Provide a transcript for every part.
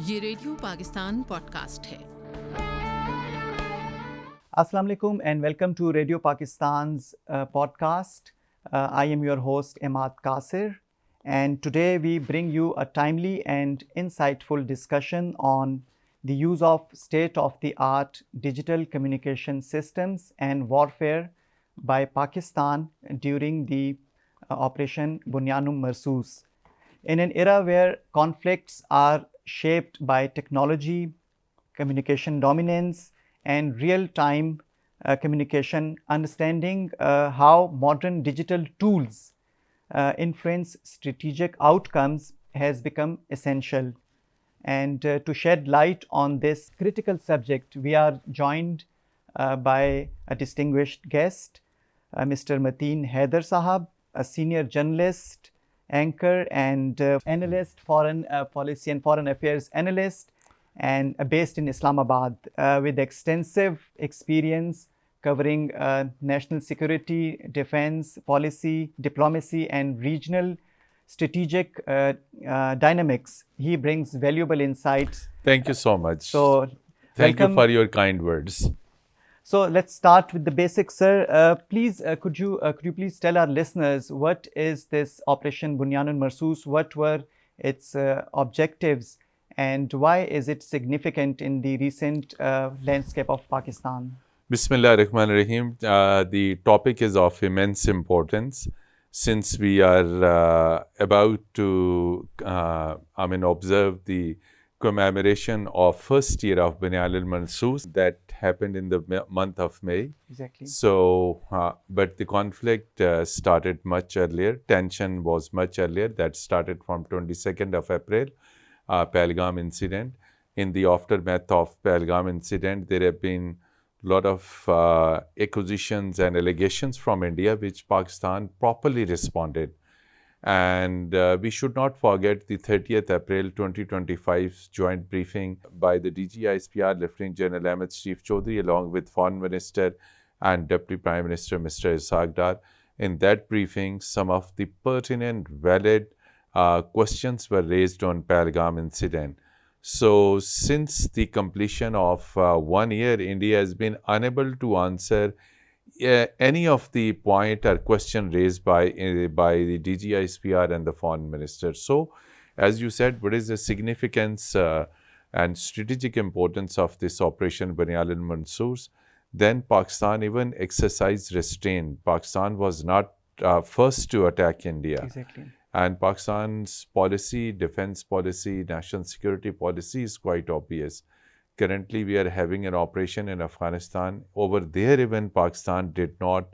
ये radio Pakistan podcast है। Assalamu alaikum and welcome to Radio Pakistan's podcast. I am your host Imad Kasir, and today we bring you a timely and insightful discussion on the use of state-of-the-art digital communication systems and warfare by Pakistan during the Operation Bunyanul Marsoos. In an era where conflicts are shaped by technology, communication dominance, and real-time communication, understanding how modern digital tools influence strategic outcomes has become essential. And to shed light on this critical subject, we are joined by a distinguished guest, Mr. Mateen Haider Sahab, a senior journalist, anchor and analyst, foreign policy and foreign affairs analyst, and based in Islamabad with extensive experience covering national security, defense, policy, diplomacy, and regional strategic dynamics. He brings valuable insights. Thank you so much. So, thank you welcome. for your kind words. So let's start with the basics, sir. Please, could you please tell our listeners what is this Operation Bunyanul Marsoos? What were its objectives, and why is it significant in the recent landscape of Pakistan? Bismillah ar-Rahman ar-Rahim. The topic is of immense importance since we are about to observe the commemoration of first year of Bunyanul Marsoos that happened in the month of May. Exactly. So, but the conflict started much earlier. Tension was much earlier. That started from 22nd of April, Pahalgam incident. In the aftermath of Pahalgam incident, there have been a lot of accusations and allegations from India, which Pakistan properly responded. And we should not forget the 30th April 2025 joint briefing by the DGISPR Lieutenant General Ahmed Chief Chaudhry along with Foreign Minister and Deputy Prime Minister Mr. Haider. In that briefing, some of the pertinent, valid questions were raised on Pahalgam incident. So, since the completion of 1 year, India has been unable to answer any of the point or question raised by the DGISPR and the Foreign Minister. So, as you said, what is the significance and strategic importance of this Operation Bunyanul Marsoos? Then Pakistan even exercised restraint. Pakistan was not first to attack India. Exactly. And Pakistan's policy, defense policy, national security policy is quite obvious. Currently, we are having an operation in Afghanistan. Over there, even Pakistan did not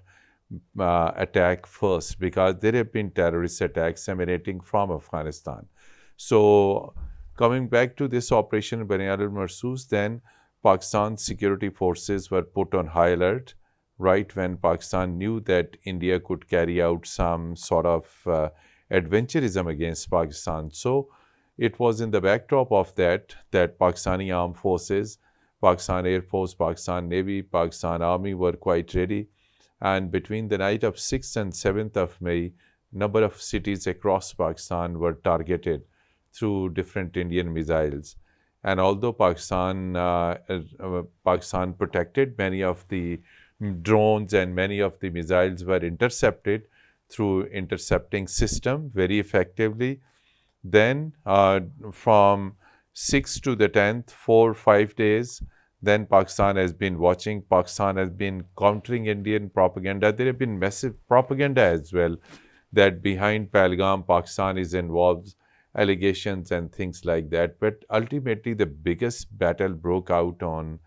attack first because there have been terrorist attacks emanating from Afghanistan. So, coming back to this Operation Bunyanul Marsoos, then Pakistan's security forces were put on high alert right when Pakistan knew that India could carry out some sort of adventurism against Pakistan. So, it was in the backdrop of that Pakistani armed forces, Pakistan Air Force, Pakistan Navy, Pakistan Army were quite ready. And between the night of 6th and 7th of May, number of cities across Pakistan were targeted through different Indian missiles. And although Pakistan protected, many of the drones and many of the missiles were intercepted through intercepting system very effectively. Then from 6th to the 10th, 4 or 5 days, then Pakistan has been watching. Pakistan has been countering Indian propaganda. There have been massive propaganda as well that behind Pahalgam, Pakistan is involved, allegations and things like that. But ultimately, the biggest battle broke out on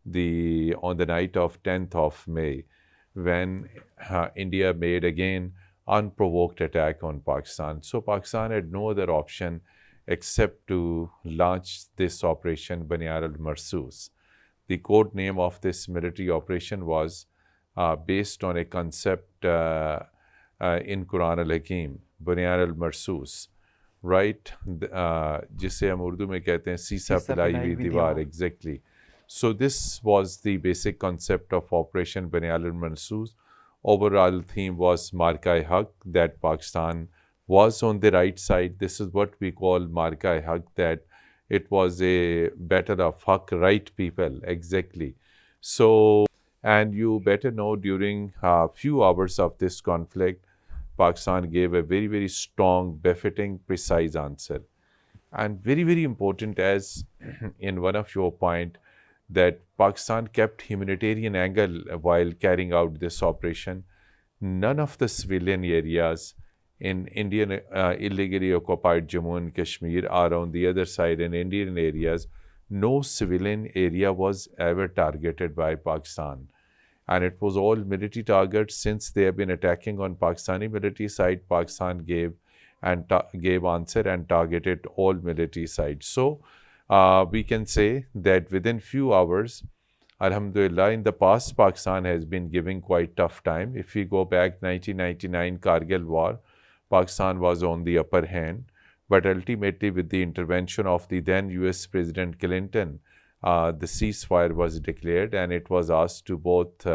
the night of 10th of May when India made again unprovoked attack on Pakistan. So Pakistan had no other option except to launch this Operation Bunyanul Marsoos. The code name of this military operation was based on a concept in Quran al-Hakim, Bunyanul Marsoos, right? जिसे हम उर्दू में कहते हैं सीसा पिलाई हुई दीवार, exactly. So this was the basic concept of Operation Bunyanul Marsoos. Overall theme was Marka-e-Haq, that Pakistan was on the right side. This is what we call Marka-e-Haq, that It was a battle of haq, right people, exactly. So, and you better know during a few hours of this conflict, Pakistan gave a very, very strong, befitting, precise answer. And very, very important, as in one of your point, that Pakistan kept humanitarian angle while carrying out this operation. None of the civilian areas in Indian illegally occupied Jammu and Kashmir are on the other side in Indian areas. No civilian area was ever targeted by Pakistan. And it was all military targets. Since they have been attacking on Pakistani military side, Pakistan gave answer and targeted all military sites. So we can say that within few hours, Alhamdulillah, in the past, Pakistan has been giving quite tough time. If we go back 1999 Kargil war, Pakistan was on the upper hand. But ultimately, with the intervention of the then US President Clinton, the ceasefire was declared, and it was asked to both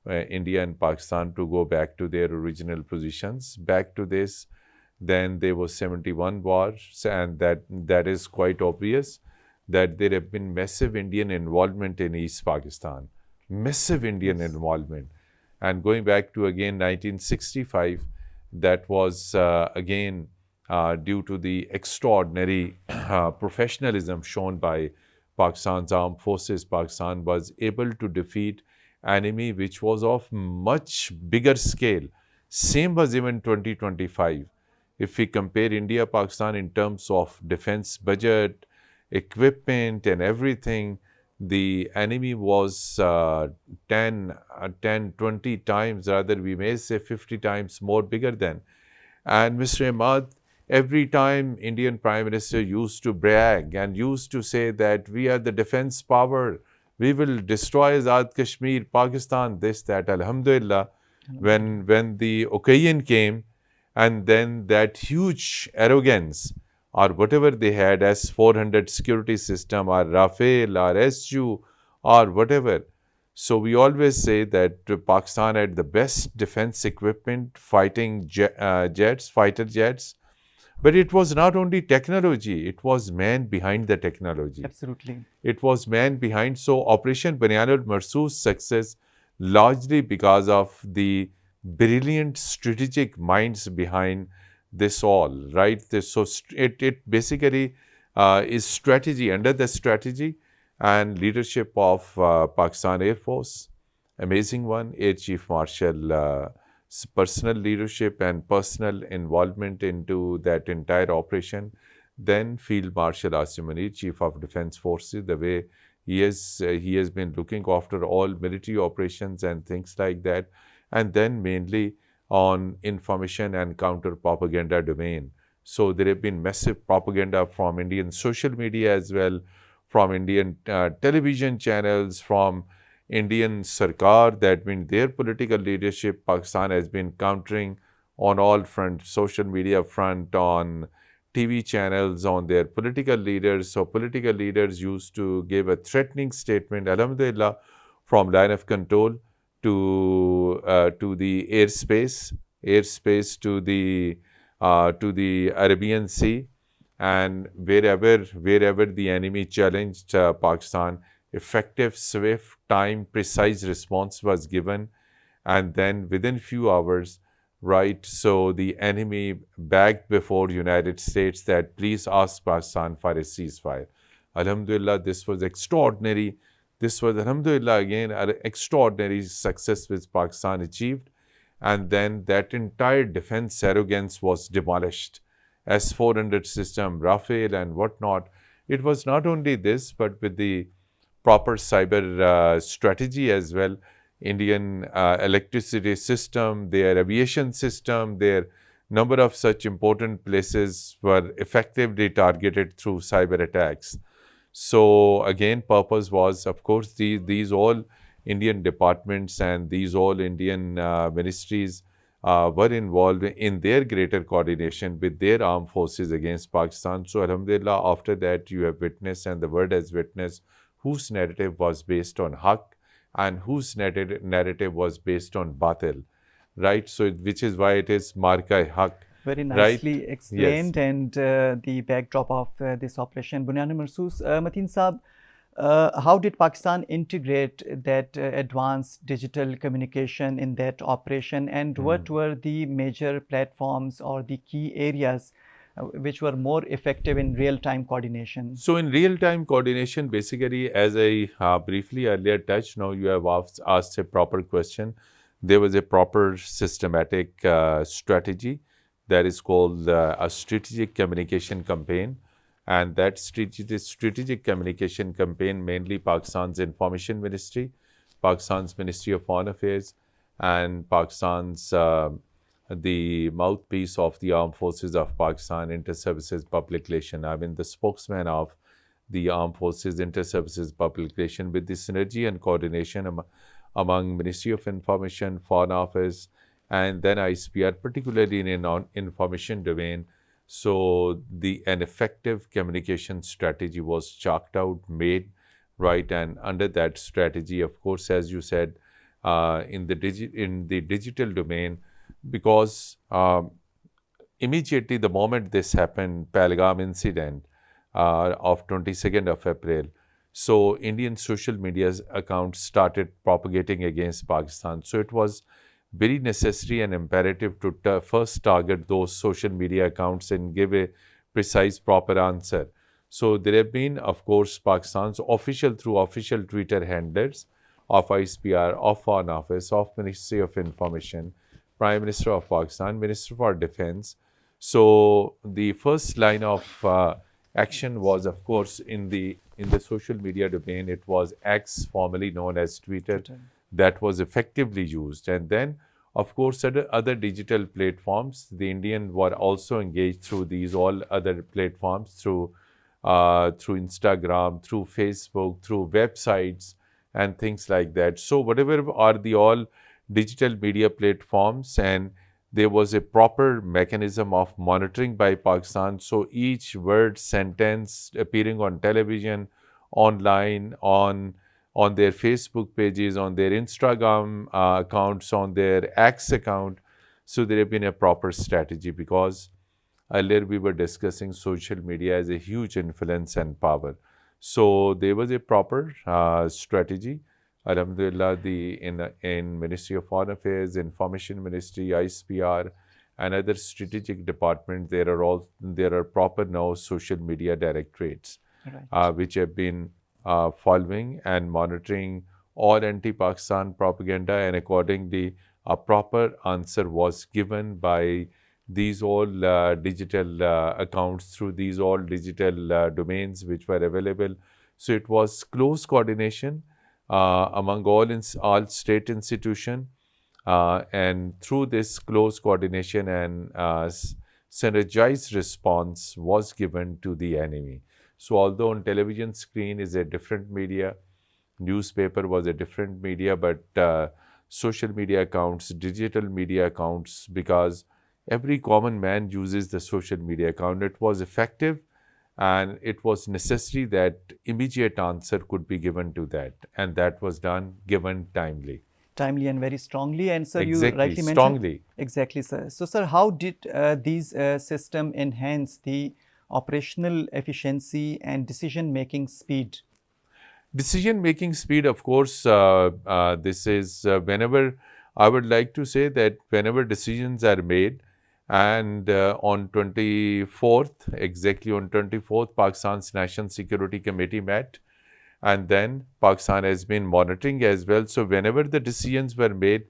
India and Pakistan to go back to their original positions. Back to this, then there was 71 wars, and that is quite obvious that there have been massive Indian involvement in East Pakistan, massive Indian involvement. And going back to again 1965, that was again due to the extraordinary professionalism shown by Pakistan's armed forces. Pakistan was able to defeat enemy which was of much bigger scale. Same was even 2025. If we compare India, Pakistan in terms of defense budget, equipment and everything, the enemy was 10, 20 times, rather we may say 50 times more bigger than. And Mr. Imad, every time Indian Prime Minister used to brag and used to say that we are the defense power, we will destroy Azad Kashmir, Pakistan, this, that, Alhamdulillah. When the occasion came, and then that huge arrogance or whatever they had as 400 security system or Rafale or SU or whatever. So we always say that Pakistan had the best defense equipment, fighting jets, fighter jets. But it was not only technology, it was man behind the technology. Absolutely. It was man behind. So Operation Banyanul Marsoor's success largely because of the brilliant strategic minds behind this all, right? So it basically is strategy, under the strategy and leadership of Pakistan Air Force, amazing one, Air Chief Marshal, personal leadership and personal involvement into that entire operation. Then Field Marshal Asim Munir, Chief of Defense Forces, the way he has been looking after all military operations and things like that. And then mainly on information and counter-propaganda domain. So there have been massive propaganda from Indian social media as well, from Indian television channels, from Indian Sarkar, that means their political leadership, Pakistan has been countering on all fronts, social media front, on TV channels, on their political leaders. So political leaders used to give a threatening statement, Alhamdulillah, from line of control to the airspace to the Arabian Sea, and wherever the enemy challenged Pakistan, effective, swift, time, precise response was given, and then within few hours, right? So the enemy begged before United States that please ask Pakistan for a ceasefire. Alhamdulillah, this was extraordinary. This was, Alhamdulillah, again, an extraordinary success which Pakistan achieved. And then that entire defense arrogance was demolished. S-400 system, Rafale and whatnot. It was not only this, but with the proper cyber strategy as well. Indian electricity system, their aviation system, their number of such important places were effectively targeted through cyber attacks. So again, purpose was, of course, these all Indian departments and these all Indian ministries were involved in their greater coordination with their armed forces against Pakistan. So Alhamdulillah, after that you have witnessed and the world has witnessed whose narrative was based on Haq and whose narrative was based on Batil, right? So which is why it is Marka-e-Haq. Very Right? nicely explained, and the backdrop of this operation. Bunyani Marsoos, Mateen Saab, how did Pakistan integrate that advanced digital communication in that operation, and what were the major platforms or the key areas which were more effective in real-time coordination? So in real-time coordination, basically, as I briefly earlier touched, now you have asked a proper question. There was a proper systematic strategy that is called a strategic communication campaign. And that strategic communication campaign, mainly Pakistan's Information Ministry, Pakistan's Ministry of Foreign Affairs, and Pakistan's the mouthpiece of the Armed Forces of Pakistan Inter-Services Public Relation. I mean, the spokesman of the Armed Forces Inter-Services Public Relation, with the synergy and coordination among Ministry of Information, Foreign Office, and then ISPR, particularly in a non-information domain. So an effective communication strategy was chalked out, made, right? And under that strategy, of course, as you said, in the digital domain, because immediately the moment this happened, Pahalgam incident of 22nd of April, so Indian social media accounts started propagating against Pakistan. So it was very necessary and imperative to first target those social media accounts and give a precise, proper answer. So there have been, of course, Pakistan's official Twitter handlers of ISPR, of Foreign Office, of Ministry of Information, Prime Minister of Pakistan, Minister for Defense. So the first line of action was, of course, in the social media domain. It was X, formerly known as Twitter, that was effectively used. And then, of course, other digital platforms, the Indian were also engaged through these all other platforms, through Instagram, through Facebook, through websites, and things like that. So whatever are the all digital media platforms, and there was a proper mechanism of monitoring by Pakistan. So each word, sentence appearing on television, online, on their Facebook pages, on their Instagram accounts, on their X account. So there have been a proper strategy, because earlier we were discussing social media as a huge influence and power. So there was a proper strategy. Alhamdulillah, in Ministry of Foreign Affairs, Information Ministry, ISPR, and other strategic departments, there are proper now social media directorates, right, which have been following and monitoring all anti-Pakistan propaganda, and accordingly, a proper answer was given by these all digital accounts through these all digital domains which were available. So it was close coordination among all state institutions, and through this close coordination and synergized response was given to the enemy. So although on television screen is a different media, newspaper was a different media, but social media accounts, digital media accounts, because every common man uses the social media account, it was effective. And it was necessary that immediate answer could be given to that. And that was given timely. Timely and very strongly. And sir, exactly, you rightly mentioned. Strongly. Exactly, sir. So, sir, how did these systems enhance the operational efficiency and decision-making speed? Decision-making speed, of course, this is whenever, I would like to say that whenever decisions are made, and on 24th, exactly on 24th, Pakistan's National Security Committee met, and then Pakistan has been monitoring as well. So whenever the decisions were made,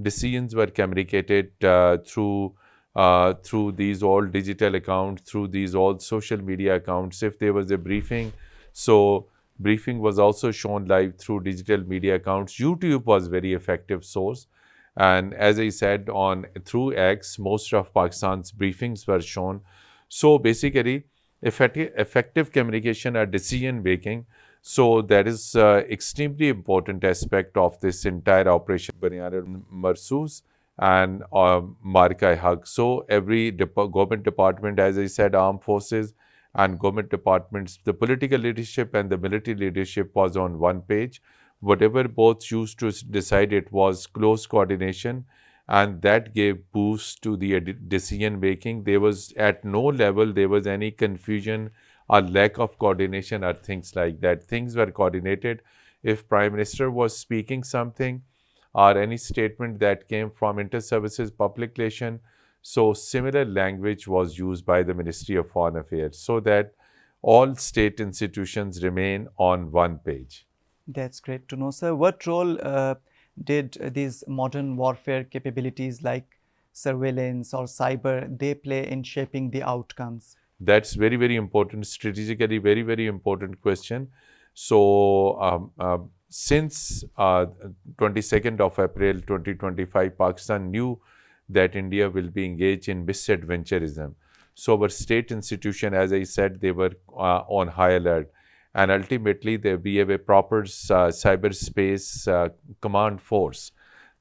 decisions were communicated through these all digital accounts, through these all social media accounts. If there was a briefing, so briefing was also shown live through digital media accounts. YouTube was very effective source. And as I said, through X, most of Pakistan's briefings were shown. So basically, effective communication or decision making. So that is extremely important aspect of this entire operation. Bunyani Marsoos and Marka-e-Haq. So every government department, as I said, armed forces and government departments, the political leadership and the military leadership was on one page. Whatever both used to decide, it was close coordination and that gave boost to the decision making. There was at no level there was any confusion or lack of coordination or things like that. Things were coordinated. If Prime Minister was speaking something or any statement that came from Inter-Services Public Relation, so similar language was used by the Ministry of Foreign Affairs so that all state institutions remain on one page. That's great to know, sir. What role did these modern warfare capabilities like surveillance or cyber they play in shaping the outcomes? That's very, very important, strategically very, very important question. So since 22nd of April 2025, Pakistan knew that India will be engaged in misadventurism. So our state institution, as I said, they were on high alert. And ultimately, we have a proper cyberspace command force.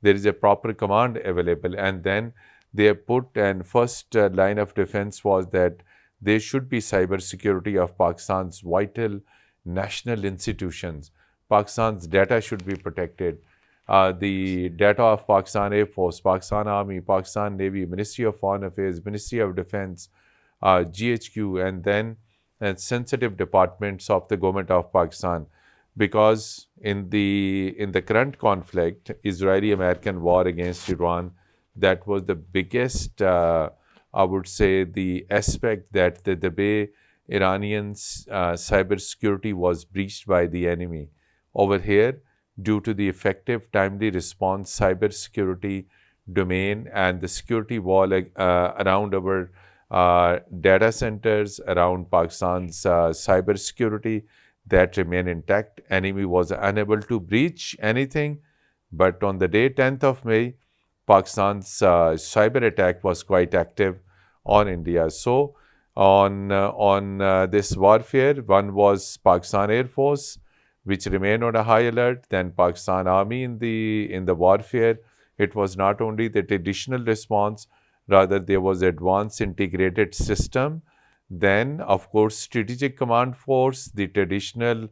There is a proper command available. And then they have put, and first line of defense was that there should be cybersecurity of Pakistan's vital national institutions. Pakistan's data should be protected. The data of Pakistan Air Force, Pakistan Army, Pakistan Navy, Ministry of Foreign Affairs, Ministry of Defense, GHQ, and then sensitive departments of the government of Pakistan. Because in the current conflict, Israeli-American war against Iran, that was the biggest, I would say, the aspect that the way Iranians' cybersecurity was breached by the enemy. Over here, due to the effective, timely response, cybersecurity domain and the security wall around our data centers, around Pakistan's cybersecurity, that remain intact. Enemy was unable to breach anything. But on the day 10th of May, Pakistan's cyber attack was quite active on India. So on this warfare, one was Pakistan Air Force, which remained on a high alert. Then Pakistan Army in the warfare. It was not only the traditional response, rather there was advanced integrated system. Then, of course, Strategic Command Force, the traditional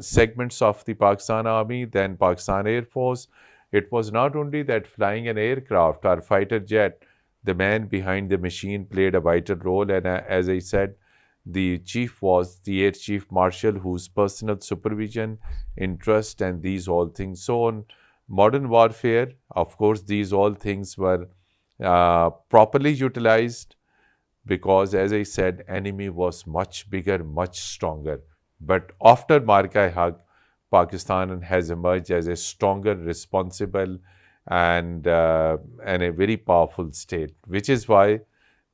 segments of the Pakistan Army, then Pakistan Air Force. It was not only that flying an aircraft or fighter jet, the man behind the machine played a vital role. And as I said, the chief was the Air Chief Marshal, whose personal supervision, interest, and these all things. So on modern warfare, of course, these all things were properly utilized, because, as I said, enemy was much bigger, much stronger. But after Marka-e-Haq, Pakistan has emerged as a stronger, responsible, and a very powerful state, which is why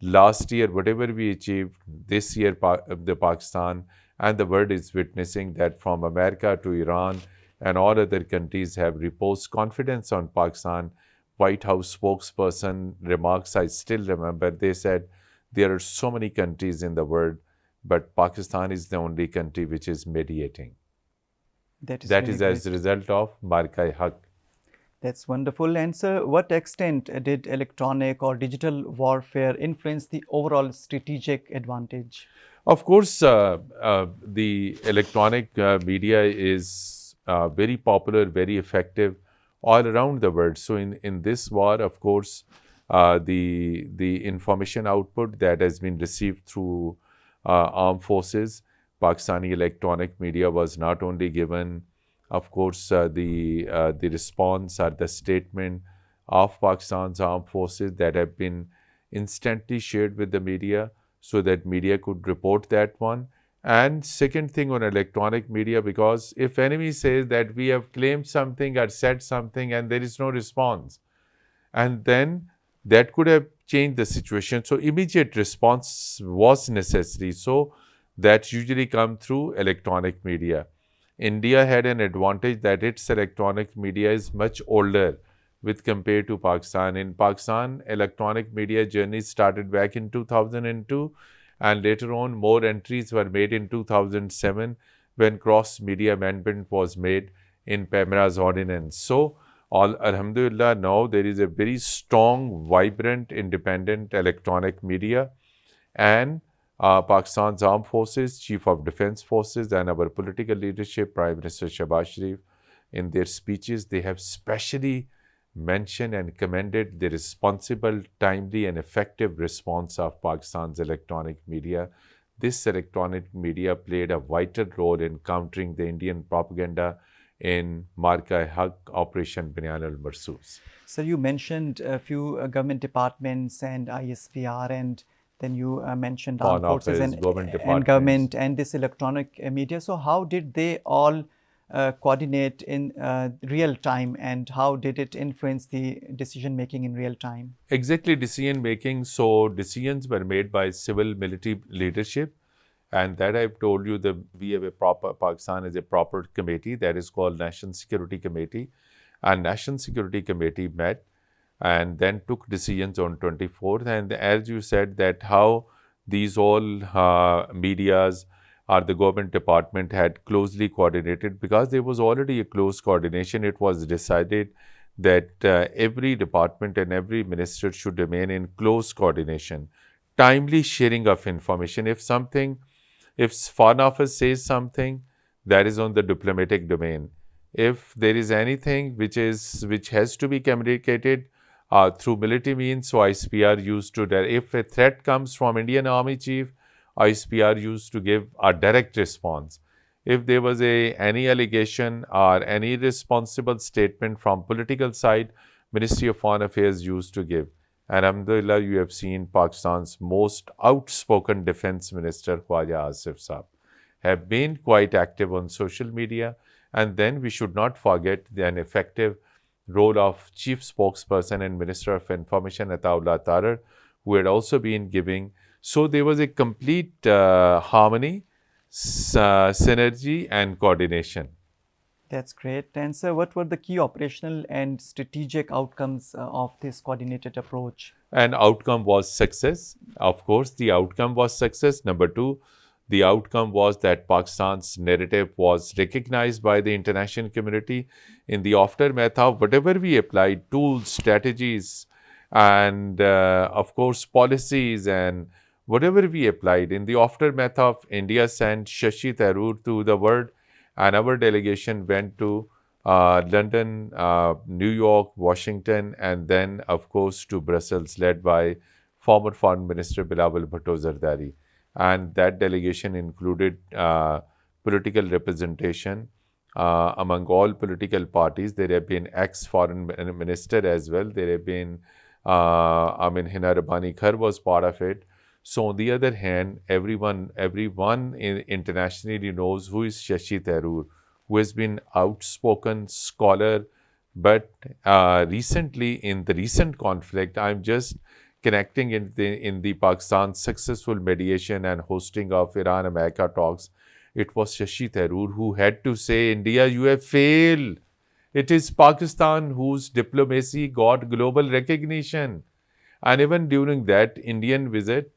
last year, whatever we achieved, this year the Pakistan and the world is witnessing that from America to Iran and all other countries have reposed confidence on Pakistan. White House spokesperson remarks, I still remember, they said, there are so many countries in the world, but Pakistan is the only country which is mediating. That really is as a result of Marka-e-Haq. That's wonderful. And sir, what extent did electronic or digital warfare influence the overall strategic advantage? Of course, the electronic media is very popular, very effective all around the world. So in this war, of course, the information output that has been received through armed forces, Pakistani electronic media was not only given, of course, the response or the statement of Pakistan's armed forces that have been instantly shared with the media so that media could report that one. And second thing on electronic media, because if enemy says that we have claimed something or said something and there is no response, and then that could have changed the situation. So immediate response was necessary. So that usually come through electronic media. India had an advantage that its electronic media is much older with compared to Pakistan. In Pakistan, electronic media journey started back in 2002, and later on more entries were made in 2007 when cross-media amendment was made in PEMRA's ordinance. So, alhamdulillah, now there is a very strong, vibrant, independent electronic media, and Pakistan's armed forces, Chief of Defense Forces, and our political leadership, Prime Minister Shahbaz Sharif, in their speeches, they have specially mentioned and commended the responsible, timely, and effective response of Pakistan's electronic media. This electronic media played a vital role in countering the Indian propaganda in Marka-e-Haq, Operation Banyan al-Marsoos. So you mentioned a few government departments and ISPR, and then you mentioned armed forces and government and this electronic media. So how did they all coordinate in real time, and how did it influence the decision making in real time? Exactly, decision making. So decisions were made by civil military leadership, and that I've told you that we have a proper, Pakistan has a proper committee that is called National Security Committee, and National Security Committee met and then took decisions on 24th. And as you said, that how these all medias or the government department had closely coordinated, because there was already a close coordination. It was decided that every department and every minister should remain in close coordination, timely sharing of information. If Foreign Office says something, that is on the diplomatic domain. If there is anything which has to be communicated through military means, so ISPR used to, if a threat comes from Indian Army Chief, ISPR used to give a direct response. If there was any allegation or any responsible statement from political side, Ministry of Foreign Affairs used to give. And alhamdulillah, you have seen Pakistan's most outspoken defense minister, Khwaja Asif Saab, have been quite active on social media. And then we should not forget an effective role of chief spokesperson and Minister of Information, Ataullah Tarar, who had also been giving. So there was a complete harmony, synergy, and coordination. That's great. And sir, what were the key operational and strategic outcomes of this coordinated approach? And outcome was success. Of course, the outcome was success. Number two, the outcome was that Pakistan's narrative was recognized by the international community. In the aftermath of whatever we applied, tools, strategies, and of course policies, and whatever we applied, in the aftermath of India sent Shashi Tharoor to the world, and our delegation went to London, New York, Washington, and then of course to Brussels, led by former Foreign Minister Bilal Bhutto Zardari. And that delegation included political representation among all political parties. There have been ex-foreign minister as well. There have been, Hina Rabbani Khar was part of it. So on the other hand, everyone internationally knows who is Shashi Tharoor, who has been outspoken scholar. But recently, in the recent conflict, I'm just connecting in the Pakistan's successful mediation and hosting of Iran-America talks. It was Shashi Tharoor who had to say, India, you have failed. It is Pakistan whose diplomacy got global recognition. And even during that Indian visit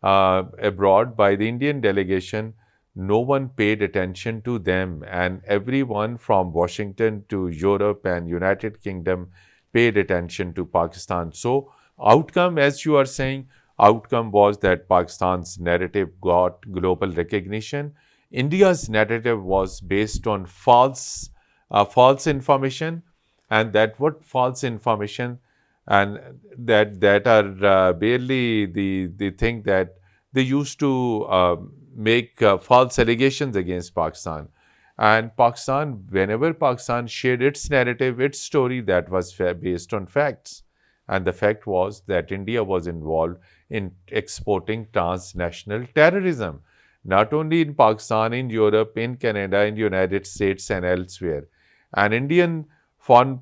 abroad by the Indian delegation, no one paid attention to them. And everyone from Washington to Europe and United Kingdom paid attention to Pakistan. So outcome, as you are saying, outcome was that Pakistan's narrative got global recognition. India's narrative was based on false information, and that what false information, and that are barely the thing that they used to make false allegations against Pakistan. And Pakistan, whenever Pakistan shared its narrative, its story, that was based on facts. And the fact was that India was involved in exporting transnational terrorism, not only in Pakistan, in Europe, in Canada, in the United States, and elsewhere. And Indian foreign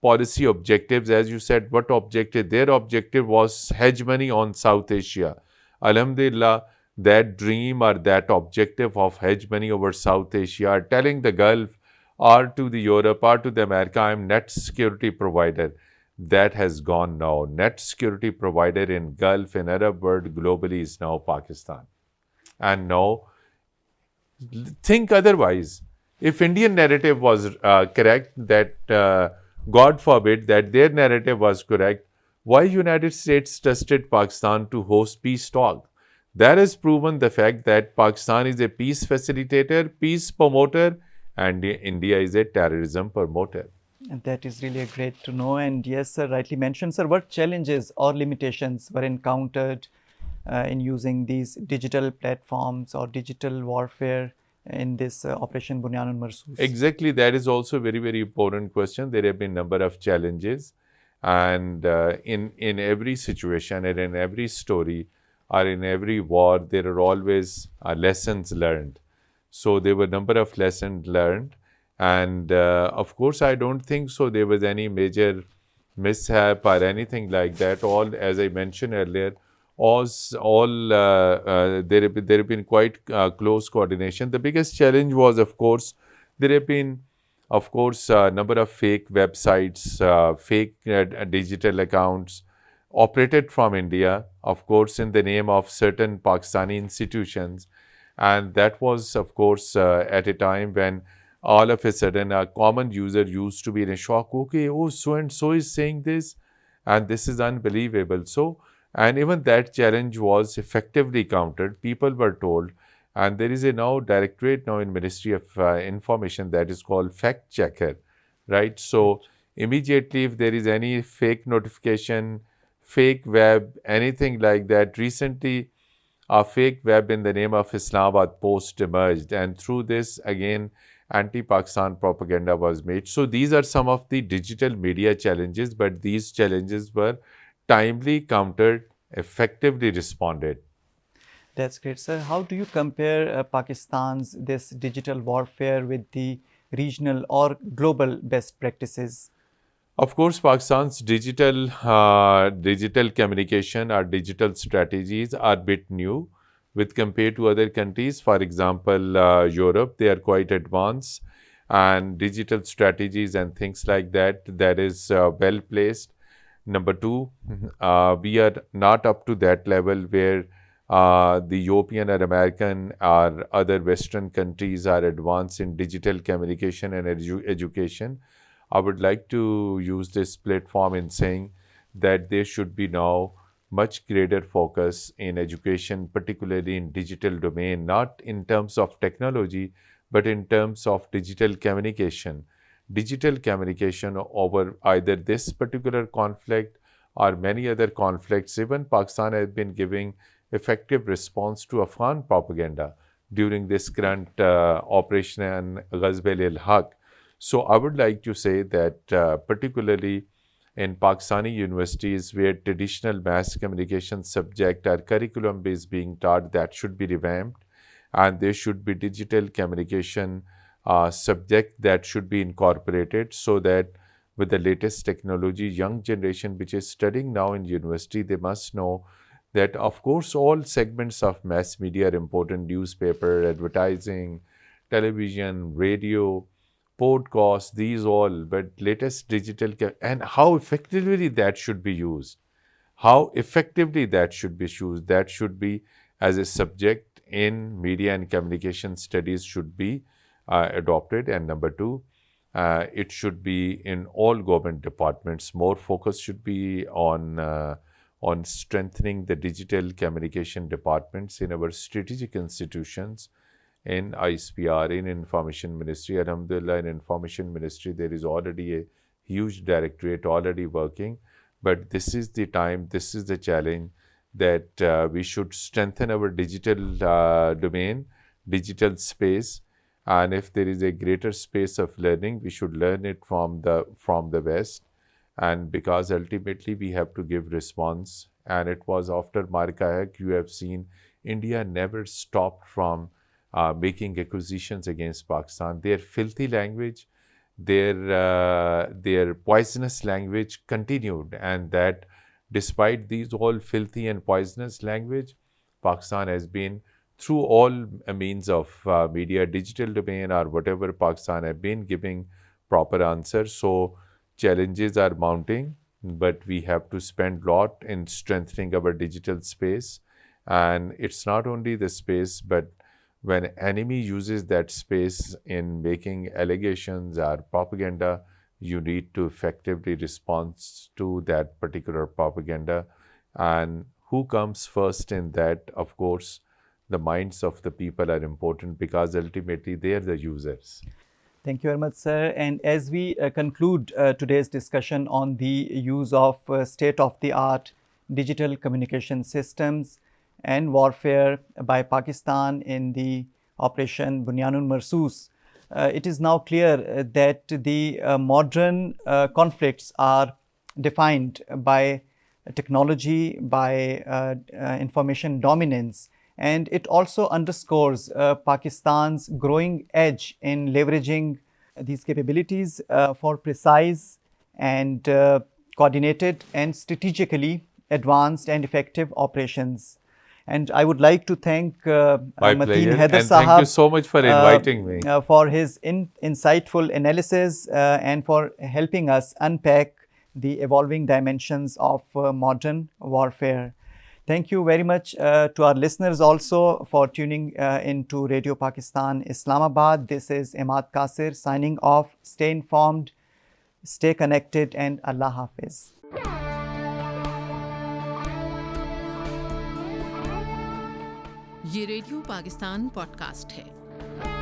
policy objectives, as you said, what objective? Their objective was hegemony on South Asia. Alhamdulillah, that dream or that objective of hegemony over South Asia, telling the Gulf or to the Europe or to the America, I am net security provider. That has gone now. Net security provider in Gulf and Arab world globally is now Pakistan. And now, think otherwise. If Indian narrative was correct, that God forbid that their narrative was correct, why United States trusted Pakistan to host peace talk? That has proven the fact that Pakistan is a peace facilitator, peace promoter, and India is a terrorism promoter. And that is really great to know. And yes, sir, rightly mentioned. Sir, what challenges or limitations were encountered in using these digital platforms or digital warfare in this Operation Bunyanul Marsoos? Exactly, that is also a very, very important question. There have been number of challenges, and in every situation and in every story or in every war, there are always lessons learned. So there were number of lessons learned, and of course, I don't think so there was any major mishap or anything like that. All, as I mentioned earlier, there have been quite close coordination. The biggest challenge was, of course, there have been, of course, a number of fake websites, fake digital accounts operated from India, of course, in the name of certain Pakistani institutions. And that was, of course, at a time when all of a sudden a common user used to be in a shock. Okay, oh, so and so is saying this, and this is unbelievable. So, and even that challenge was effectively countered. People were told, and there is a now directorate now in Ministry of Information that is called fact checker, right? So immediately if there is any fake notification, fake web, anything like that, recently a fake web in the name of Islamabad post emerged, and through this again anti-Pakistan propaganda was made. So these are some of the digital media challenges, but these challenges were timely countered, effectively responded. That's great, sir. How do you compare Pakistan's this digital warfare with the regional or global best practices? Of course, Pakistan's digital communication or digital strategies are a bit new with compared to other countries. For example, Europe, they are quite advanced, and digital strategies and things like that, that is well placed. Number two, we are not up to that level where the European or American or other Western countries are advanced in digital communication and education. I would like to use this platform in saying that there should be now much greater focus in education, particularly in digital domain, not in terms of technology, but in terms of digital communication. Digital communication over either this particular conflict or many other conflicts. Even Pakistan has been giving effective response to Afghan propaganda during this current operation Marka-e-Haq. So I would like to say that particularly in Pakistani universities where traditional mass communication subject or curriculum is being taught, that should be revamped, and there should be digital communication subject that should be incorporated, so that with the latest technology, young generation which is studying now in university, they must know that of course all segments of mass media are important: newspaper, advertising, television, radio, podcast, these all, but latest digital and how effectively that should be used. How effectively that should be used, that should be as a subject in media and communication studies should be adopted. And number two, it should be in all government departments. More focus should be on strengthening the digital communication departments in our strategic institutions, in ISPR, in Information Ministry. Alhamdulillah, in Information Ministry, there is already a huge directorate already working. But this is the time, this is the challenge that we should strengthen our digital domain, digital space. And if there is a greater space of learning, we should learn it from the West. And because ultimately we have to give response. And it was after Marka-e-Haq, you have seen India never stopped from making accusations against Pakistan. Their filthy language, their poisonous language continued, and that despite these all filthy and poisonous language, Pakistan has been through all means of media, digital domain or whatever, Pakistan have been giving proper answers. So challenges are mounting, but we have to spend a lot in strengthening our digital space. And it's not only the space, but when enemy uses that space in making allegations or propaganda, you need to effectively respond to that particular propaganda. And who comes first in that? Of course, the minds of the people are important, because ultimately they are the users. Thank you very much, sir. And as we conclude today's discussion on the use of state-of-the-art digital communication systems and warfare by Pakistan in the Operation Bunyanul Marsoos, it is now clear that the modern conflicts are defined by technology, by information dominance, and it also underscores Pakistan's growing edge in leveraging these capabilities for precise and coordinated and strategically advanced and effective operations. And I would like to thank My Mateen pleasure. Haider And thank you so much for inviting me. for his insightful analysis and for helping us unpack the evolving dimensions of modern warfare. Thank you very much to our listeners also for tuning into Radio Pakistan Islamabad. This is Imad Kasir signing off. Stay informed, stay connected, and Allah Hafiz. ये radio Pakistan podcast है।